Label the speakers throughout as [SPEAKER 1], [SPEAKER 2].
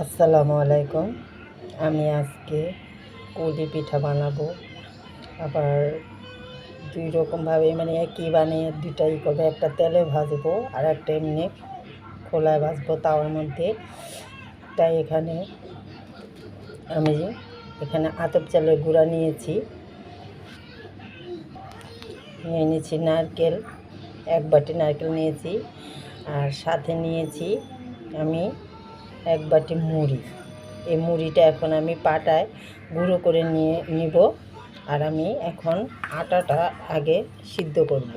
[SPEAKER 1] আসসালামু আলাইকুম। আমি আজকে কুলি পিঠা বানাবো। আবার দুই রকমভাবে মানে একই বানিয়ে দুটাই করবো, একটা তেলে ভাজবো আর একটা এমনি খোলায় ভাজবো তাওয়ার মধ্যে। তাই আমি এখানে আতপ চালের গুঁড়া নিয়ে নিয়েছি নারকেল, 1 বাটি নারকেল নিয়েছি, আর সাথে নিয়েছি আমি 1 বাটি মুড়ি। এই মুড়িটা এখন আমি পাটায় গুঁড়ো করে নিব। আর আমি এখন আটাটা আগে সিদ্ধ করব।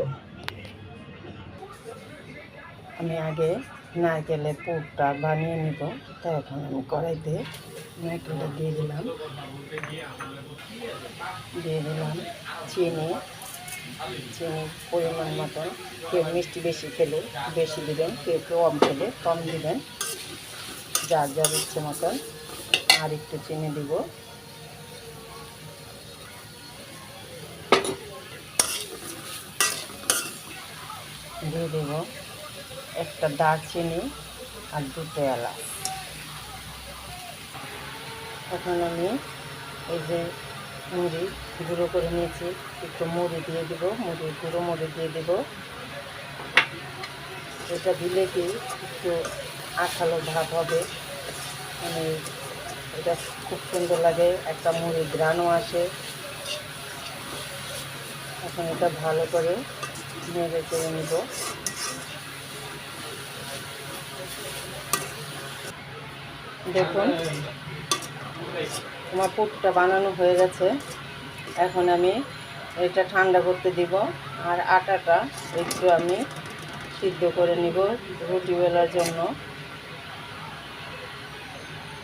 [SPEAKER 1] আমি আগে নারকেলের পুরটা বানিয়ে নিব। তাই এখন আমি কড়াইতে নারকেলটা দিয়ে দিলাম চিনি পরিমাণ মতন। কেউ মিষ্টি বেশি খেলে বেশি দিবেন, কেউ কম খেলে কম দিবেন, যার যার ইচ্ছে মতন। আর একটু চিনি দিব। দিয়ে দেব একটা দারচিনি আর 2টো এলাচ। এখন আমি এই যে মুড়ি গুঁড়ো করে নিয়েছি, একটু মুড়ি দিয়ে দেবো, গুঁড়ো মুড়ি দিয়ে দেব। এটা দিলে কি একটু আঠালো ভাব হবে, মানে এটা খুব সুন্দর লাগে, একটা মুড়ি ঘ্রাণও আসে। এখন এটা ভালো করে নেড়ে চেড়ে নেব। দেখুন আমার পুরটা বানানো হয়ে গেছে। এখন আমি এটা ঠান্ডা করতে দিব। আর আটাটা একটু আমি সিদ্ধ করে নিব রুটি বেলার জন্য।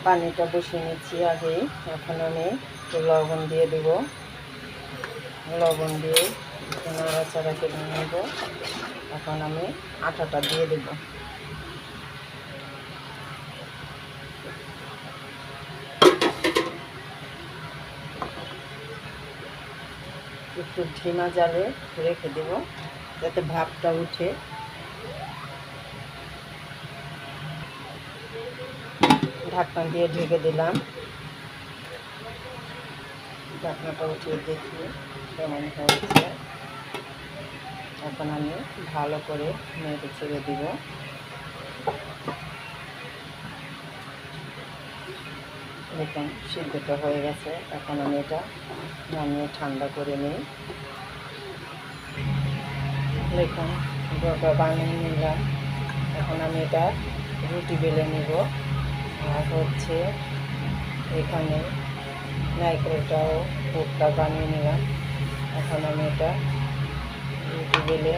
[SPEAKER 1] পানিটা বসিয়ে নিচ্ছি আগেই। এখন আমি একটু লবণ দিয়ে দেব, লবণ দিয়ে একটু নাড়াচাড়া করে নেব। এখন আমি আটাটা দিয়ে দেব। একটু ধিমা জালে রেখে দেব যাতে ভাপটা উঠে। ঢাকনা দিয়ে ঢেকে দিলাম। ঢাকনাটা উঠিয়ে দেখি কেমন হয়েছে। এখন আমি ভালো করে নেড়ে ছেড়ে দিব। দেখুন সিদ্ধটা হয়ে গেছে। এখন আমি এটা নামিয়ে ঠান্ডা করে নিই। দেখুন গোটা বানিয়ে নিলাম। এখন আমি এটা রুটি বেলে নিব। আর হচ্ছে এখানে নারকেলটাও পুরটা বানিয়ে নিলাম। এখন আমি এটা রুটি বেলে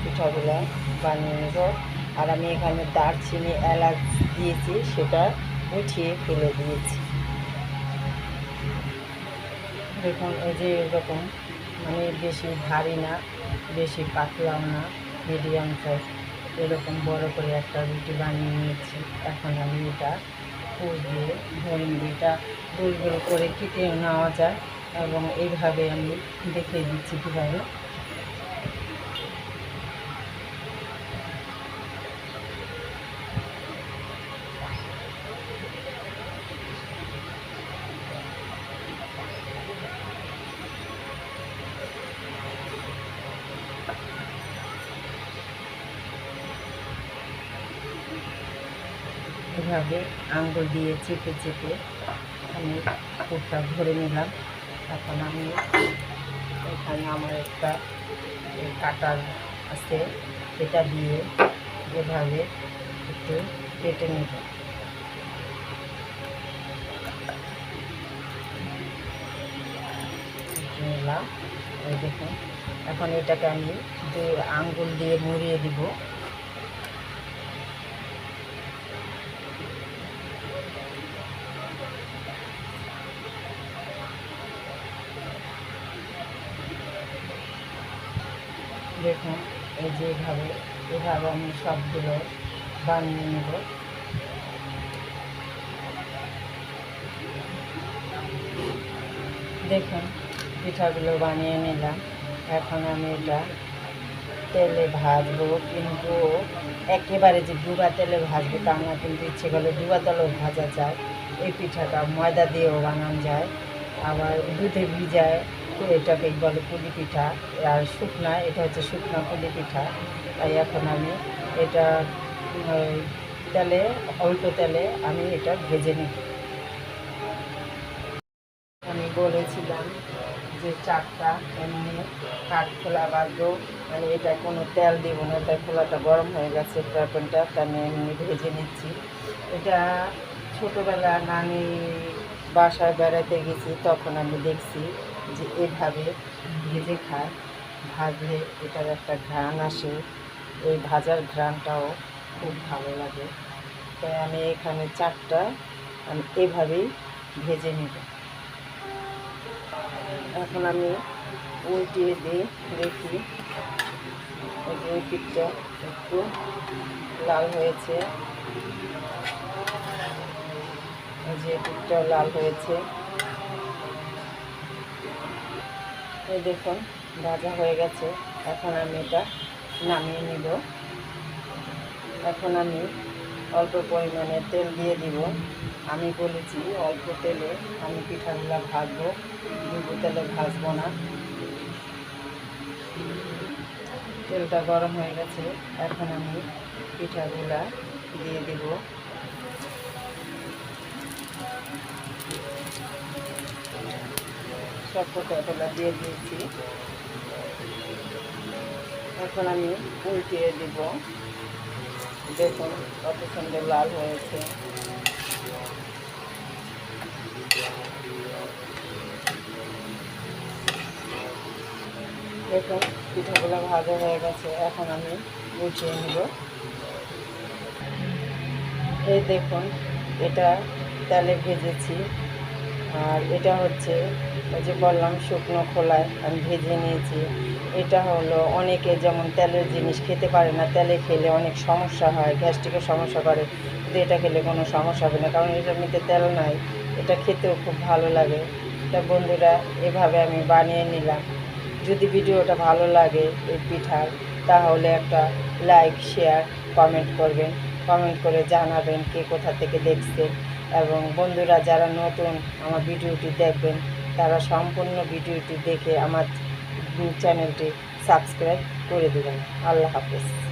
[SPEAKER 1] পিঠাগুলো বানিয়ে নেব। আর আমি এখানে দারচিনি এলাচ দিয়েছি, সেটা উঠিয়ে ফেলে দিয়েছি। দেখুন এই যে এরকম, মানে বেশি ভারী না বেশি পাতলাও না, মিডিয়াম সাইজ এরকম বড় করে একটা রুটি বানিয়ে নিয়েছি। এখন আমি এটা পুর দিয়ে ধরে নিই। এটা গোল গোল করে কেটে নেওয়া যায় এবং এইভাবে আমি দেখিয়ে দিচ্ছি কীভাবে। এভাবে আঙুল দিয়ে চেপে চেপে আমি পুরটা ভরে নিলাম। এখন আমি এখানে আমার একটা কাটার আছে, সেটা দিয়ে এভাবে একটু কেটে নেব। নিলাম, এই দেখুন। এখন এটাকে আমি 2 আঙ্গুল দিয়ে মুড়িয়ে দিব। দেখুন এই যে এভাবে আমি সবগুলো বানিয়ে নেব। দেখুন পিঠাগুলো বানিয়ে নিলাম। এখন আমি এটা তেলে ভাজবো, কিন্তু একেবারে যে ডুবা তেলে ভাজবো তা না, কিন্তু ইচ্ছে করলে ডুবা তেলেও ভাজা যায়। এই পিঠাটা ময়দা দিয়েও বানানো যায়, আবার দুধে ভিজায়, তো এটাকে বলে পুলি পিঠা। আর শুকনা, এটা হচ্ছে শুকনা পুলি পিঠা। তাই এখন আমি এটা তেলে, অল্প তেলে আমি এটা ভেজে নিই। আমি বলেছিলাম যে চারটা এমনি কাঠখোলা বাঁধবো, মানে এটা কোনো তেল দিব না, এটা খোলাটা গরম হয়ে গেছে ফ্রাইপ্যানটা, তা আমি এমনি ভেজে নিচ্ছি। এটা ছোটোবেলা নানি বাসায় বেড়াতে গেছি, তখন আমি দেখছি যে এভাবে ভেজে খায়। ভাজলে এটার একটা ঘ্রাণ আসে, এই ভাজার ঘ্রাণটাও খুব ভালো লাগে। তাই আমি এখানে চারটা আমি এভাবেই ভেজে নিব। এখন আমি উল্টিয়ে দিই, দেখি এই যে পিঠটা একটু লাল হয়েছে, এই যে পিঠটাও লাল হয়েছে। এই দেখুন ভাজা হয়ে গেছে। এখন আমি এটা নামিয়ে নিব। এখন আমি অল্প পরিমাণে তেল দিয়ে দিব। আমি বলেছি অল্প তেলে আমি পিঠাগুলো ভাজবো, ডুবো তেলে ভাজবো না। তেলটা গরম হয়ে গেছে, এখন আমি পিঠাগুলা দিয়ে দিব। সব পিঠাগুলা দিয়ে দিয়েছি। এখন আমি উল্টিয়ে দিব। দেখুন কত সুন্দর লাল হয়েছে। দেখুন পিঠাগুলো ভাজা হয়ে গেছে, এখন আমি উঠিয়ে নেব। এই দেখুন এটা তেলে ভেজেছি, আর এটা হচ্ছে ওই যে বললাম শুকনো খোলায় আমি ভেজে নিয়েছি। এটা হলো অনেকে যেমন তেলের জিনিস খেতে পারে না, তেলে খেলে অনেক সমস্যা হয়, গ্যাস্ট্রিকের সমস্যা করে, কিন্তু এটা খেলে কোনো সমস্যা হবে না, কারণ এটার মধ্যে তেল নাই। এটা খেতেও খুব ভালো লাগে। তা বন্ধুরা, এভাবে আমি বানিয়ে নিলাম। যদি ভিডিওটা ভালো লাগে এই পিঠার, তাহলে একটা লাইক, শেয়ার, কমেন্ট করবেন। কমেন্ট করে জানাবেন কে কোথা থেকে দেখছেন, এবং বন্ধুরা যারা নতুন আমার ভিডিওটি দেখবেন তারা সম্পূর্ণ ভিডিওটি দেখে আমার চ্যানেলটি সাবস্ক্রাইব করে দেবেন। আল্লাহ হাফেজ।